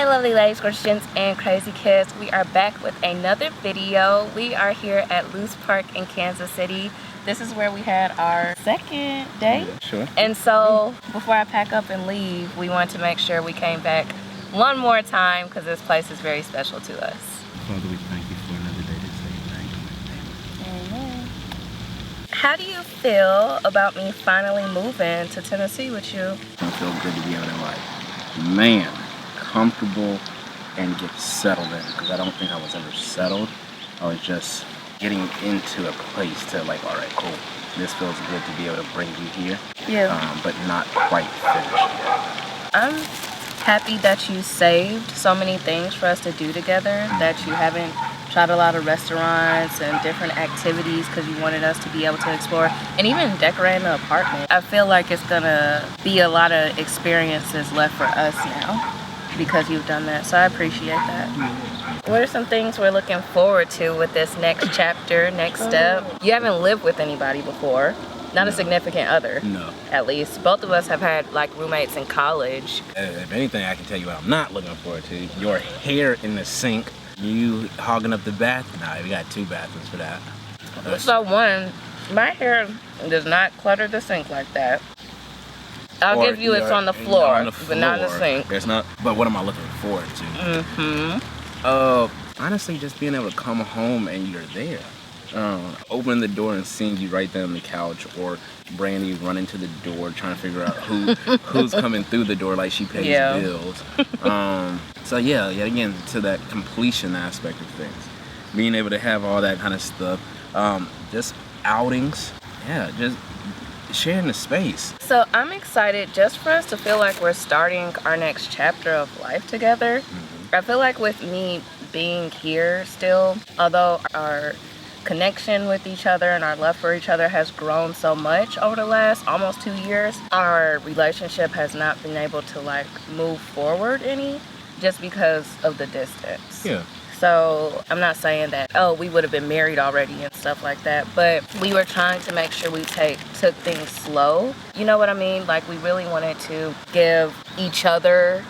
Hi lovely ladies, Christians, and crazy kids. We are back with another video. We are here at Loose Park in Kansas City. This is where we had our second day. Yeah, sure. And so before I pack up and leave, we wanted to make sure we came back one more time because this place is very special to us. Father, we thank you for another day to say thank you. Amen. How do you feel about me finally moving to Tennessee with you? I feel good to be able to comfortable and get settled in, because I don't think I was ever settled. I was just getting into a place to like, all right, cool, this feels good to be able to bring you here. Yeah. But not quite finished yet. I'm happy that you saved so many things for us to do together, that you haven't tried a lot of restaurants and different activities because you wanted us to be able to explore and even decorate the apartment. I feel like it's gonna be a lot of experiences left for us now because you've done that, so I appreciate that. What are some things we're looking forward to with this next chapter, next step? You haven't lived with anybody before, not a significant other. No. At least. Both of us have had like roommates in college. If anything, I can tell you what I'm not looking forward to. Your hair in the sink, you hogging up the bath. Nah, we got two bathrooms for that. So one, my hair does not clutter the sink like that. I'll give you it's on the floor, but not in the sink. There's not, but what am I looking forward to? Honestly, just being able to come home and you're there. Opening the door and seeing you right there on the couch, or Brandy running to the door trying to figure out who's coming through the door like she pays bills. So yeah, again, to that completion aspect of things. Being able to have all that kind of stuff. Just outings. Yeah, just sharing the space. So I'm excited just for us to feel like we're starting our next chapter of life together. I feel like with me being here still, although our connection with each other and our love for each other has grown so much over the last almost 2 years, our relationship has not been able to like move forward any just because of the distance. Yeah. So I'm not saying that, oh, we would have been married already and stuff like that, but we were trying to make sure we took things slow. You know what I mean? Like we really wanted to give each other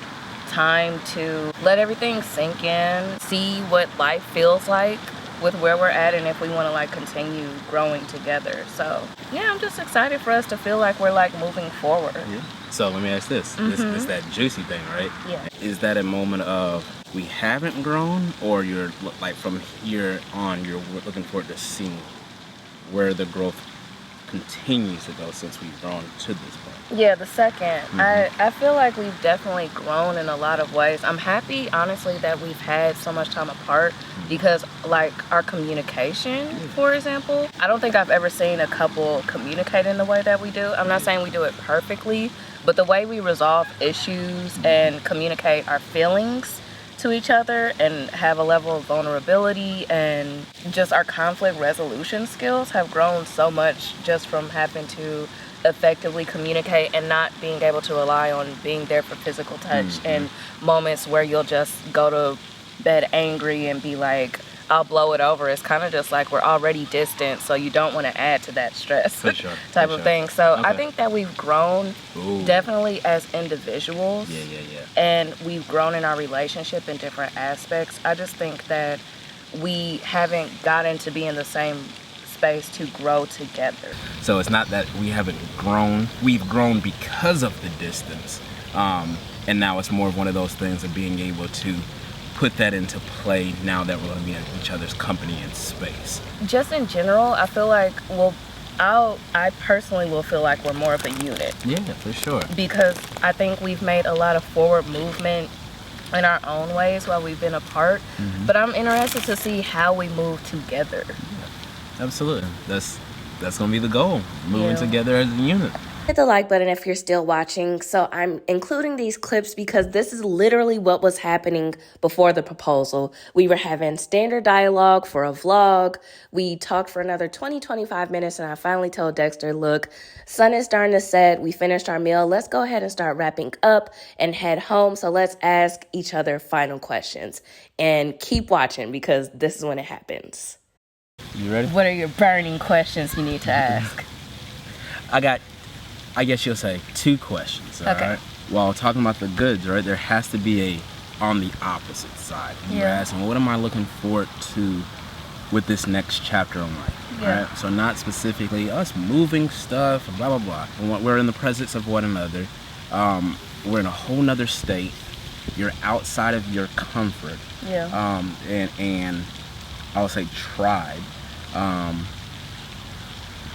time to let everything sink in, see what life feels like with where we're at, and if we want to like continue growing together. So yeah, I'm just excited for us to feel like we're like moving forward. Yeah. So let me ask this. This that juicy thing, right? Yeah. Is that a moment of we haven't grown, or you're like from here on you're looking forward to seeing where the growth continues to go since we've grown to this point? Yeah, the second. I feel like we've definitely grown in a lot of ways. I'm happy, honestly, that we've had so much time apart because, like, our communication, for example, I don't think I've ever seen a couple communicate in the way that we do. I'm not saying we do it perfectly, but the way we resolve issues and communicate our feelings to each other and have a level of vulnerability, and just our conflict resolution skills have grown so much just from having to effectively communicate and not being able to rely on being there for physical touch and moments where you'll just go to bed angry and be like, I'll blow it over. It's kind of just like we're already distant, so you don't want to add to that stress type of thing. So I think that we've grown definitely as individuals. And we've grown in our relationship in different aspects. I just think that we haven't gotten to be in the same space to grow together. So it's not that we haven't grown. We've grown because of the distance. And now it's more of one of those things of being able to put that into play now that we're going to be in each other's company and space. Just in general, I feel like, I personally will feel like we're more of a unit. Yeah, for sure. Because I think we've made a lot of forward movement in our own ways while we've been apart. But I'm interested to see how we move together. Yeah, absolutely. That's going to be the goal. Moving together as a unit. Hit the like button if you're still watching. So I'm including these clips because this is literally what was happening before the proposal. We were having standard dialogue for a vlog. We talked for another 20-25 minutes, and I finally told Dexter, look, sun is starting to set. We finished our meal. Let's go ahead and start wrapping up and head home. So let's ask each other final questions and keep watching because this is when it happens. You ready? What are your burning questions you need to ask? I guess you'll say 2 questions, all right? While talking about the goods, right, there has to be on the opposite side. You're Yeah. asking, what am I looking forward to with this next chapter in life? Yeah. Right? So not specifically us moving stuff, blah, blah, blah. And we're in the presence of one another. We're in a whole nother state. You're outside of your comfort. Yeah. And I'll say tribe.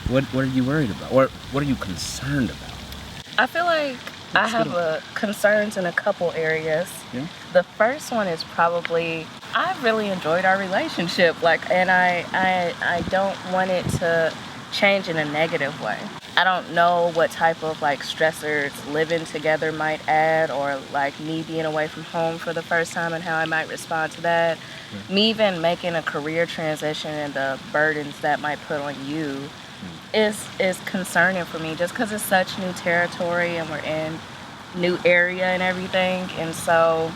What are you worried about? Or what are you concerned about? I feel like I have concerns in a couple areas. Yeah. The first one is probably I've really enjoyed our relationship, and I don't want it to change in a negative way. I don't know what type of stressors living together might add, or me being away from home for the first time and how I might respond to that. Yeah. Me even making a career transition and the burdens that might put on you is concerning for me, just because it's such new territory and we're in new area and everything. And so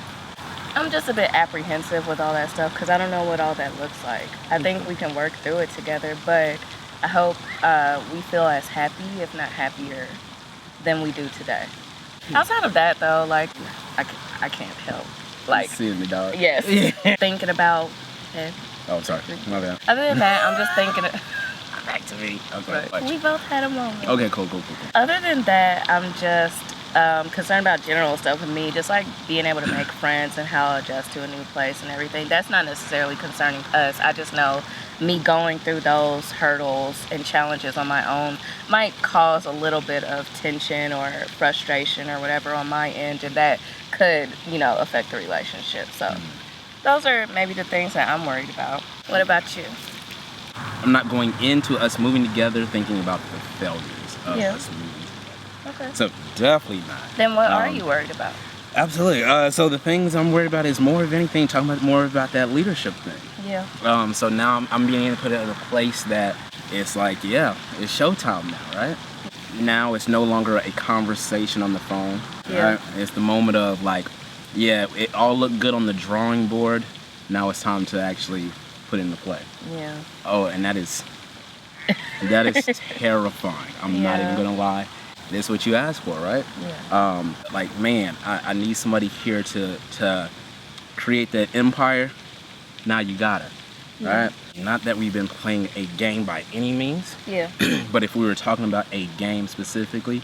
I'm just a bit apprehensive with all that stuff because I don't know what all that looks like. I think we can work through it together, but I hope we feel as happy, if not happier, than we do today. Outside of that, though, I can't help. Seeing the dog. Yes. Thinking about it. Oh, sorry. My bad. Other than that, I'm just thinking. Back to me. Okay. We both had a moment. Okay, cool. Other than that, I'm just concerned about general stuff with me, just being able to make friends and how I adjust to a new place and everything. That's not necessarily concerning us. I just know me going through those hurdles and challenges on my own might cause a little bit of tension or frustration or whatever on my end, and that could, affect the relationship. So those are maybe the things that I'm worried about. What about you? I'm not going into us moving together thinking about the failures of us moving together. Okay. So definitely not. Then what are you worried about? Absolutely. So the things I'm worried about is more of anything, talking about more about that leadership thing. Yeah. So now I'm being able to put it in a place that it's it's showtime now, right? Now it's no longer a conversation on the phone. Yeah. Right? It's the moment of it all looked good on the drawing board. Now it's time to actually put into play. Yeah. Oh, and that is terrifying. I'm not even gonna lie. This is what you asked for, right? Yeah. I need somebody here to create that empire. Now you got it, right? Not that we've been playing a game by any means. Yeah. But if we were talking about a game specifically,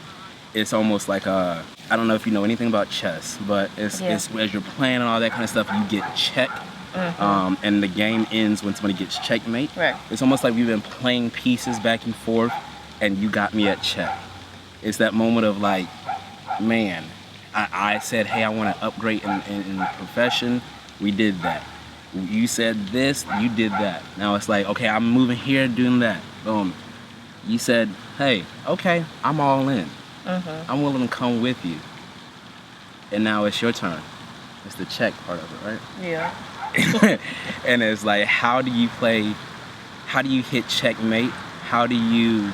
it's almost like I don't know if you know anything about chess, but it's as you're playing and all that kind of stuff, you get checked. And the game ends when somebody gets checkmate. Right. It's almost like we've been playing pieces back and forth, and you got me at check. It's that moment of I said, hey, I want to upgrade in the profession. We did that. You said this, you did that. Now it's okay, I'm moving here, doing that. Boom. You said, hey, okay, I'm all in. I'm willing to come with you. And now it's your turn. It's the check part of it, right? Yeah. And it's how do you hit checkmate? How do you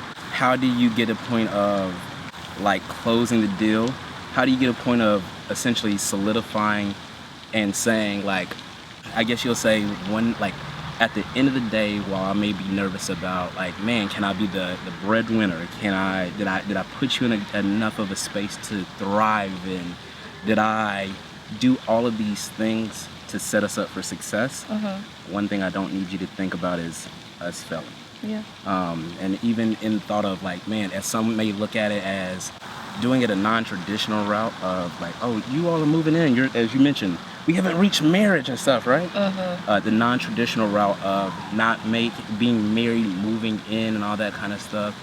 get a point of closing the deal? How do you get a point of essentially solidifying and saying I guess you'll say at the end of the day, while I may be nervous about can I be the breadwinner? Did I put you in enough of a space to thrive in? Did I do all of these things to set us up for success? One thing I don't need you to think about is us failing. Yeah. And even in thought of as some may look at it as doing it a non-traditional route of you all are moving in, as you mentioned, we haven't reached marriage and stuff, right? The non-traditional route of being married, moving in and all that kind of stuff.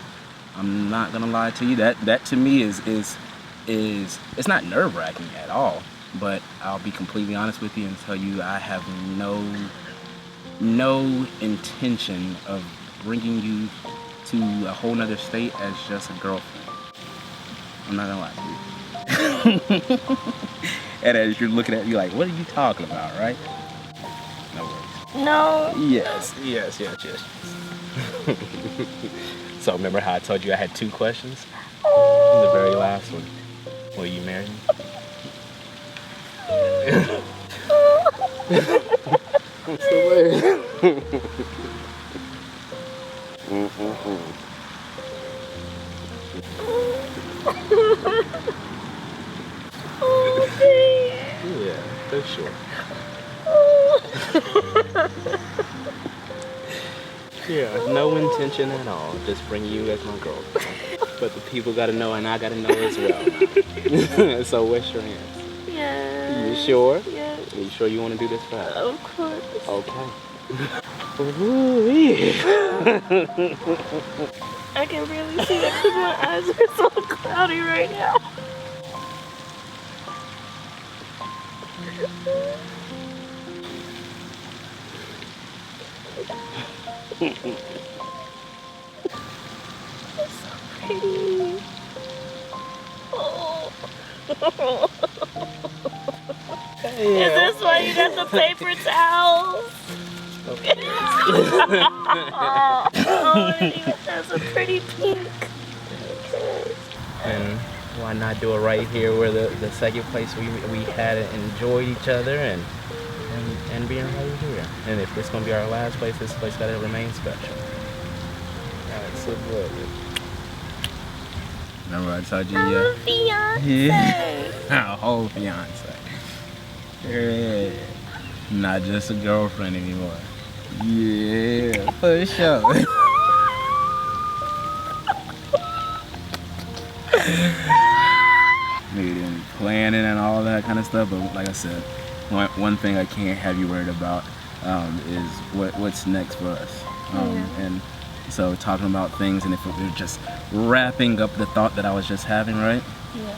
I'm not gonna lie to you, that to me is it's not nerve-wracking at all. But I'll be completely honest with you and tell you I have no intention of bringing you to a whole nother state as just a girlfriend. I'm not gonna lie to you. And as you're looking at me what are you talking about, right? No worries. No. Yes. So remember how I told you I had 2 questions? The very last one. Will you marry me? What's the way? Yeah, for sure. Yeah, no intention at all. Just bring you as my girlfriend. But the people gotta know and I gotta know as well. So wash your hands. Yeah. You sure? Yeah. You sure you want to do this fast? Of course. Okay. Ooh-wee. I can really see it because my eyes are so cloudy right now. It's so pretty. Oh. Yeah. Is this why you got the paper towels? Oh, it even has a pretty pink. And why not do it right here where the second place we had enjoyed each other and being right here. And if this gonna be our last place, this place gotta remain special. Absolutely. Remember I told you, I'm a fiance. Yeah. A whole fiance. Yeah. Not just a girlfriend anymore. Yeah, for sure. Maybe planning and all that kind of stuff, but like I said, one thing I can't have you worried about is what's next for us. And so talking about things, and if we're just wrapping up the thought that I was just having, right? Yeah.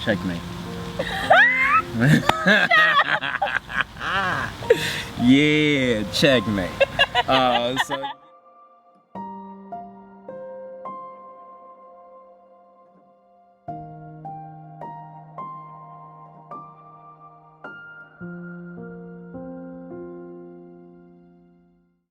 Checkmate. Yeah, checkmate. So